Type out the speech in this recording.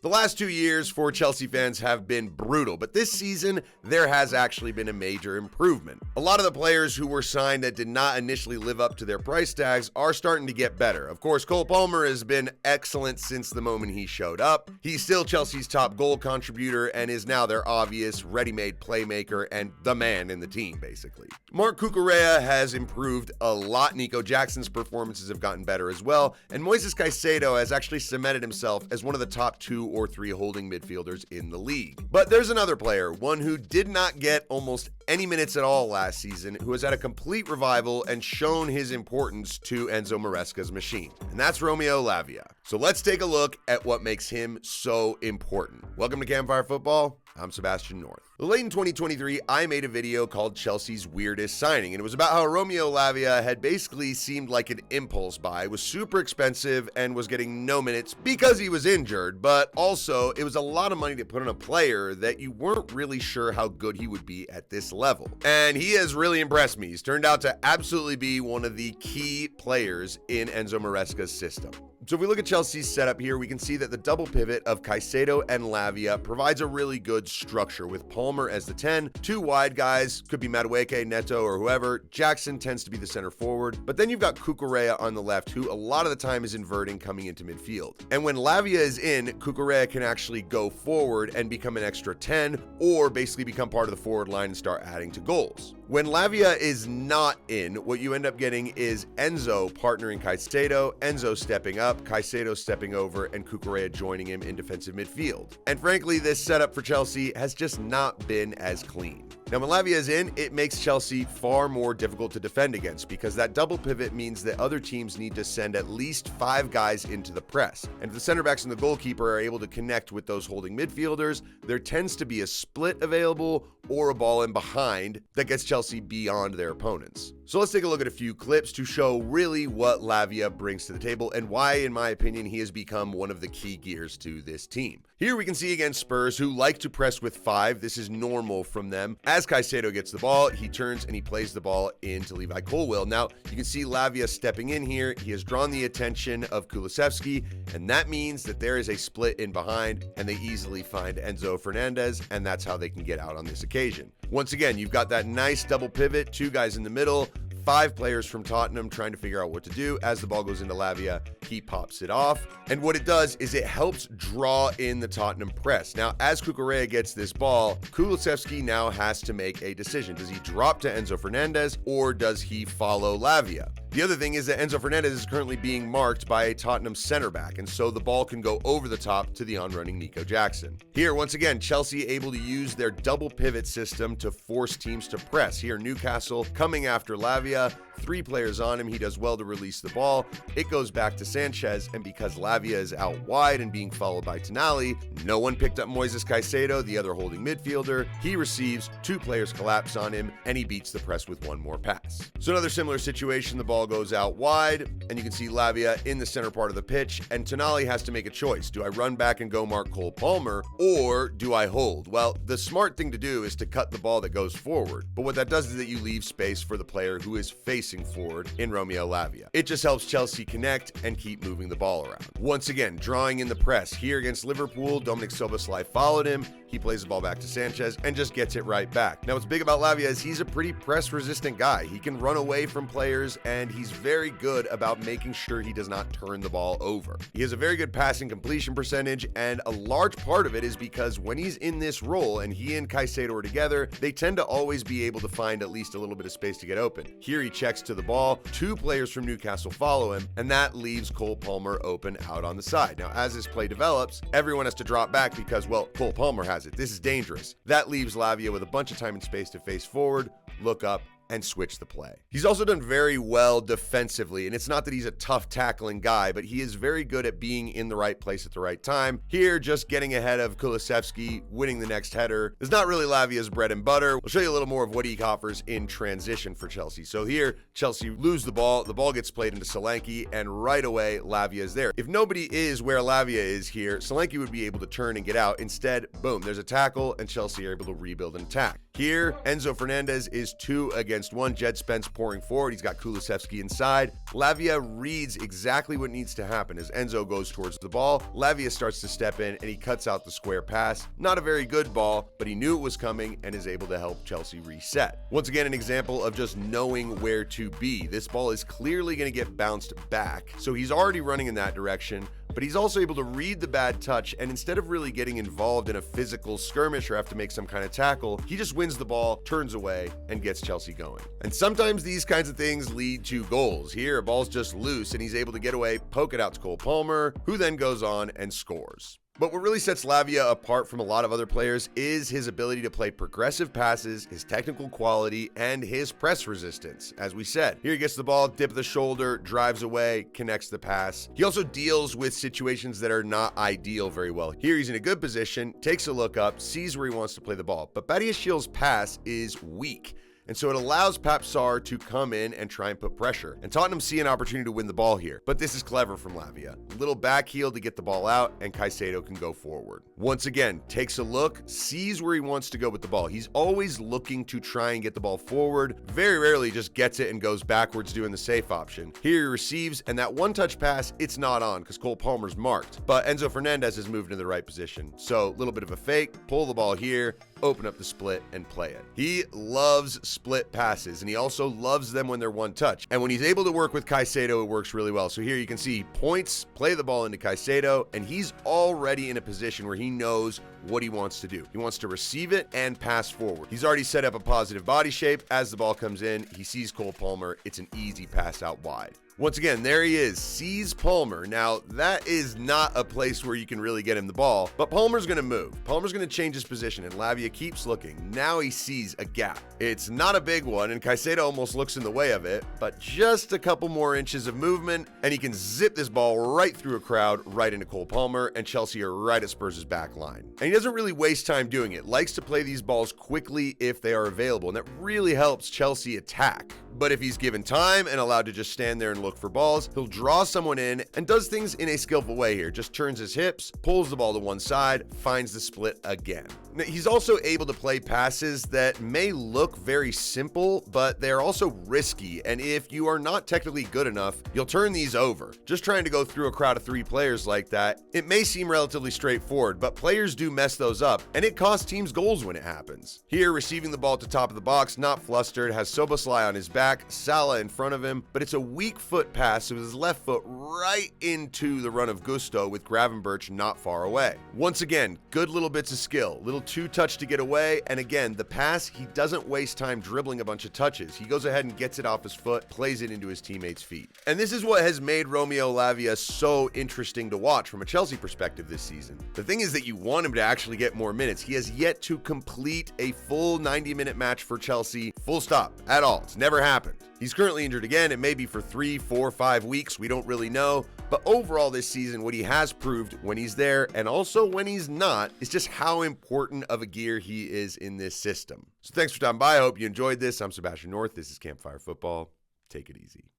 The last 2 years for Chelsea fans have been brutal, but this season, there has actually been a major improvement. A lot of the players who were signed that did not initially live up to their price tags are starting to get better. Of course, Cole Palmer has been excellent since the moment he showed up. He's still Chelsea's top goal contributor and is now their obvious ready-made playmaker and the man in the team, basically. Marc Cucurella has improved a lot. Nico Jackson's performances have gotten better as well, and Moises Caicedo has actually cemented himself as one of the top 2 or 3 holding midfielders in the league. But there's another player, one who did not get almost any minutes at all last season, who has had a complete revival and shown his importance to Enzo Maresca's machine, and that's Romeo Lavia. So let's take a look at what makes him so important. Welcome to Campfire Football. I'm Sebastian North. Late in 2023, I made a video called Chelsea's Weirdest Signing, and it was about how Romeo Lavia had basically seemed like an impulse buy, was super expensive, and was getting no minutes because he was injured, but also it was a lot of money to put on a player that you weren't really sure how good he would be at this level. And he has really impressed me. He's turned out to absolutely be one of the key players in Enzo Maresca's system. So if we look at Chelsea's setup here, we can see that the double pivot of Caicedo and Lavia provides a really good structure with Palmer as the 10, 2 wide guys, could be Madueke, Neto, or whoever. Jackson tends to be the center forward, but then you've got Cucurella on the left, who a lot of the time is inverting coming into midfield. And when Lavia is in, Cucurella can actually go forward and become an extra 10, or basically become part of the forward line and start adding to goals. When Lavia is not in, what you end up getting is Enzo partnering Caicedo, Enzo stepping up, Caicedo stepping over, and Cucurella joining him in defensive midfield. And frankly, this setup for Chelsea has just not been as clean. Now, when Lavia is in, it makes Chelsea far more difficult to defend against because that double pivot means that other teams need to send at least 5 guys into the press. And if the center backs and the goalkeeper are able to connect with those holding midfielders, there tends to be a split available or a ball in behind that gets Chelsea beyond their opponents. So let's take a look at a few clips to show really what Lavia brings to the table and why, in my opinion, he has become one of the key gears to this team. Here we can see against Spurs, who like to press with 5. This is normal from them. As Caicedo gets the ball, he turns and he plays the ball into Levi Colwill. Now, you can see Lavia stepping in here. He has drawn the attention of Kulusevski, and that means that there is a split in behind, and they easily find Enzo Fernandez, and that's how they can get out on this occasion. Once again, you've got that nice double pivot, 2 guys in the middle, 5 players from Tottenham trying to figure out what to do. As the ball goes into Lavia, he pops it off. And what it does is it helps draw in the Tottenham press. Now, as Cucurella gets this ball, Kulusevski now has to make a decision. Does he drop to Enzo Fernandez or does he follow Lavia? The other thing is that Enzo Fernandez is currently being marked by a Tottenham center back, and so the ball can go over the top to the on-running Nico Jackson. Here, once again, Chelsea able to use their double pivot system to force teams to press. Here, Newcastle coming after Lavia, 3 players on him. He does well to release the ball. It goes back to Sanchez, and because Lavia is out wide and being followed by Tonali, no one picked up Moises Caicedo, the other holding midfielder. He receives, 2 players collapse on him, and he beats the press with 1 more pass. So another similar situation, the ball goes out wide, and you can see Lavia in the center part of the pitch, and Tonali has to make a choice. Do I run back and go mark Cole Palmer, or do I hold? Well, the smart thing to do is to cut the ball that goes forward, but what that does is that you leave space for the player who is facing forward in Romeo Lavia. It just helps Chelsea connect and keep moving the ball around. Once again, drawing in the press. Here against Liverpool, Dominic Szoboszlai followed him. He plays the ball back to Sanchez and just gets it right back. Now, what's big about Lavia is he's a pretty press-resistant guy. He can run away from players, and he's very good about making sure he does not turn the ball over. He has a very good passing completion percentage, and a large part of it is because when he's in this role and he and Caicedo are together, they tend to always be able to find at least a little bit of space to get open. Here he checks to the ball, 2 players from Newcastle follow him, and that leaves Cole Palmer open out on the side. Now, as this play develops, everyone has to drop back because, well, Cole Palmer has it. This is dangerous. That leaves Lavia with a bunch of time and space to face forward, look up, and switch the play. He's also done very well defensively, and it's not that he's a tough tackling guy, but he is very good at being in the right place at the right time. Here, just getting ahead of Kulusevski, winning the next header is not really Lavia's bread and butter. We'll show you a little more of what he offers in transition for Chelsea. So here, Chelsea lose the ball gets played into Solanke, and right away, Lavia is there. If nobody is where Lavia is here, Solanke would be able to turn and get out. Instead, boom, there's a tackle, and Chelsea are able to rebuild and attack. Here, Enzo Fernandez is 2 against 1. Jed Spence pouring forward. He's got Kulusevski inside. Lavia reads exactly what needs to happen. As Enzo goes towards the ball, Lavia starts to step in and he cuts out the square pass. Not a very good ball, but he knew it was coming and is able to help Chelsea reset. Once again, an example of just knowing where to be. This ball is clearly going to get bounced back, so he's already running in that direction, but he's also able to read the bad touch, and instead of really getting involved in a physical skirmish or have to make some kind of tackle, he just wins the ball, turns away, and gets Chelsea going. And sometimes these kinds of things lead to goals. Here, a ball's just loose, and he's able to get away, poke it out to Cole Palmer, who then goes on and scores. But what really sets Lavia apart from a lot of other players is his ability to play progressive passes, his technical quality, and his press resistance. As we said, here he gets the ball, dip of the shoulder, drives away, connects the pass. He also deals with situations that are not ideal very well. Here he's in a good position, takes a look up, sees where he wants to play the ball. But Badiaschil's pass is weak, and so it allows Pape Sarr to come in and try and put pressure. And Tottenham see an opportunity to win the ball here, but this is clever from Lavia. Little back heel to get the ball out, and Caicedo can go forward. Once again, takes a look, sees where he wants to go with the ball. He's always looking to try and get the ball forward. Very rarely just gets it and goes backwards doing the safe option. Here he receives, and that one-touch pass, it's not on because Cole Palmer's marked. But Enzo Fernandez has moved into the right position. So a little bit of a fake, pull the ball here, open up the split, and play it. He loves split passes, and he also loves them when they're one touch. And when he's able to work with Caicedo, it works really well. So here you can see he points, play the ball into Caicedo, and he's already in a position where he knows what he wants to do. He wants to receive it and pass forward. He's already set up a positive body shape. As the ball comes in, he sees Cole Palmer. It's an easy pass out wide. Once again, there he is, sees Palmer. Now, that is not a place where you can really get him the ball, but Palmer's going to move. Palmer's going to change his position, and Lavia keeps looking. Now he sees a gap. It's not a big one, and Caicedo almost looks in the way of it, but just a couple more inches of movement, and he can zip this ball right through a crowd, right into Cole Palmer, and Chelsea are right at Spurs' back line. And he doesn't really waste time doing it. Likes to play these balls quickly if they are available, and that really helps Chelsea attack. But if he's given time and allowed to just stand there and look for balls, he'll draw someone in and does things in a skillful way here. Just turns his hips, pulls the ball to one side, finds the split again. Now, he's also able to play passes that may look very simple, but they're also risky. And if you are not technically good enough, you'll turn these over. Just trying to go through a crowd of 3 players like that, it may seem relatively straightforward, but players do mess those up, and it costs teams goals when it happens. Here, receiving the ball at the top of the box, not flustered, has Szoboszlai on his back, Salah in front of him, but it's a weak foot pass with his left foot right into the run of Gusto with Gravenberch not far away. Once again, good little bits of skill, little two-touch to get away, and again, the pass, he doesn't waste time dribbling a bunch of touches. He goes ahead and gets it off his foot, plays it into his teammates' feet. And this is what has made Romeo Lavia so interesting to watch from a Chelsea perspective this season. The thing is that you want him to actually get more minutes. He has yet to complete a full 90-minute match for Chelsea, full stop, at all. It's never happened. He's currently injured again. It may be for 3, 4, 5 weeks. We don't really know. But overall this season, what he has proved when he's there and also when he's not is just how important of a gear he is in this system. So thanks for stopping by. I hope you enjoyed this. I'm Sebastian North. This is Campfire Football. Take it easy.